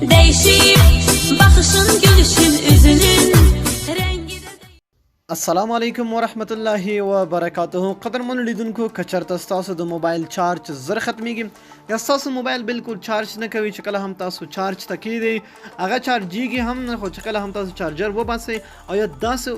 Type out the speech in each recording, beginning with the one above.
Değişir bakışın, gülüşün, üzünün rengi de. السلام علیکم ورحمت الله وبرکاته. قدرمن لیدونکو کچرته ستاسو د موبایل چارج زر ختمیږي یا ستاسو موبایل بالکل چارج نه کوي، چې کله هم تاسو چارج ته کیدی هغه چارجیږي هم نه، خو چې کله هم تاسو چارجر وباسئ او یا داسې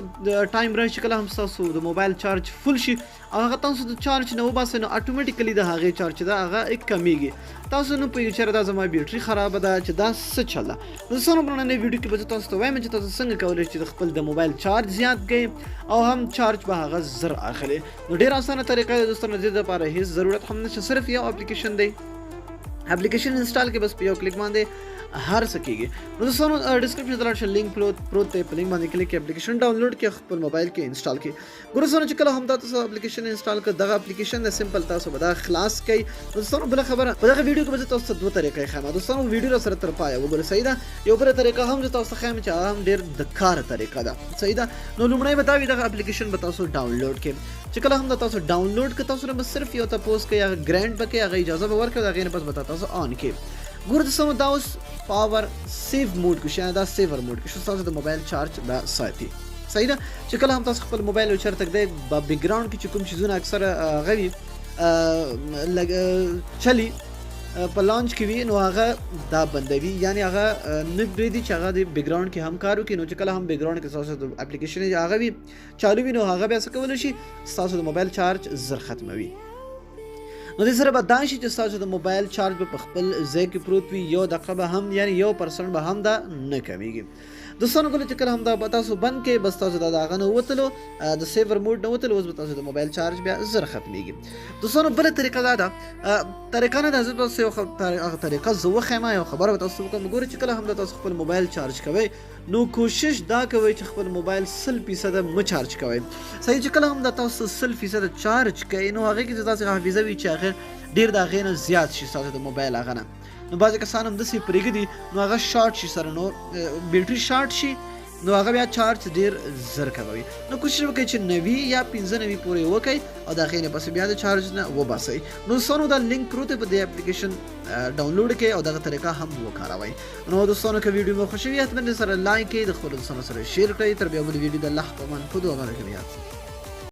ټایم راشي چې کله هم تاسو د موبایل چارج فل شي او هغه تاسو د چارج نه وباسئ نو اتوماتیکلی د هغې چارج ده هغه کمیږي. تاسو نو پوهیږئ چې دا زما بیټري خرابه ده چې دا څه چل ده. دوستانو په نننۍ ویډیو کې به زه تاسو ته وایم چې تاسو څنګه کولی شئ چې د خپل د موبایل چارج زیات کړئ او هم چارج به هغه زر اخلي. نو ډېره اسانه طریقه ده دوستانو، دې دپاره هېڅ ضرورت هم نشته، صرف یو اپلیکیشن دی. اپلیکیشن انسټال کې بس په یو کلیک باندې هر څه کېږي. نو دوستانو ډسکرپشن ته لاړ شئ، لینک پروت دی، په لینک باندې کلیک کړئ، اپلیکیشن ډاونلوډ کړئ، خپل موبایل کې انسټال کړئ. ګورئ دوستانو چې کله هم دا تاسو اپلیکیشن انسټال کړئ دغه اپلیکیشن د سمپل تاسو به دا خلاص کړئ. دوستانو بله خبره په دغه ویډیو کې به زه تاسو ته دوه طریقې ښیم. دوستانو ویډیو را سره تر پایه وګورئ، صحیح ده. یو بله طریقه هم زه تاسو ته ښیم چې هغه هم ډېر د کاره طریقه ده، صحیح ده. نو لومړی به دا وي دغه اپلیکیشن به تاسو ډاونلوډ کړئ. چې کله هم دا تاسو ډاونلوډ کړئ تاسو نه به صرف یو تپوس کوي، هغه ګرینډ به کوي، هغه اجازه به ورکړي، د هغې نه پس به تاسو آن کړئ. ګوره دوستانو دا اوس پاور سیو موډ کې شي، دا سیور موډ کې شو، ستاسو د موبایل چارج به ساتي، صحیح ده. چې کله هم تاسو خپل موبایل چېرته ږدئ په بیک ګراونډ کې چې کوم چیزونه اکثره هغه وي چلي په لانچ کې وي نو هغه دا بندوي، یعنی هغه نه پرېږدي چې هغه د بیک ګراونډ کې هم کار وکړي. نو چې کله هم بیک ګراونډ کې ستاسو د اپلیکیشن هغه وي چالو وي نو هغه بیا څه کولی شي ستاسو د موبایل چارج زر ختموي. نو دې سره به دا شي چې ستاسو د موبایل چارج به په خپل ځای کې پروت وي، یو دقیقه به هم یعنی 1% به هم دا نه کمیږي. دوستانو کله چې کله هم دا به تاسو بند کړئ بس تاسو دا د هغه نه ووتلو د سیور موډ نه ووتلو، اوس به تاسو د موبایل چارج بیا زر ختمیږي. دوستانو بله طریقه دا ده، طریقه نه ده، زه تاسو یو هغه طریقه زه وښیم، یو خبره به تاسو وکړم. ګورئ چې کله هم دا تاسو خپل موبایل چارج کوئ نو کوشش دا کوئ چې خپل موبایل 100% مه چارج کوئ، صحیح. چې کله هم دا تاسو 100% چارج کوئ نو هغې کې چې داسې حافظه وي چې هغې ډېر د هغې نه زیات شي ستاسو د موبایل هغه نه. نو بعضې کسان هم داسې پرېږدي نو هغه شارټ شي سره، نو بیټري شارټ شي نو هغه بیا چارج ډېر زر کموي. نو کوشش وکړئ چې 90 یا 95 پورې وکړئ او د هغې نه پس بیا د چارج نه وباسئ. نو دوستانو دا لینک پروت دی په دې اپلیکیشن ډاونلوډ کړئ او دغه طریقه هم وکاروئ. نو دوستانو که ویډیو مو خوښوي حتما سره لایک کړئ، د خپلو دوستانو سره شیر کړئ. تر بیا بلې ویډیو د الله په امان په دعا باندې کوي.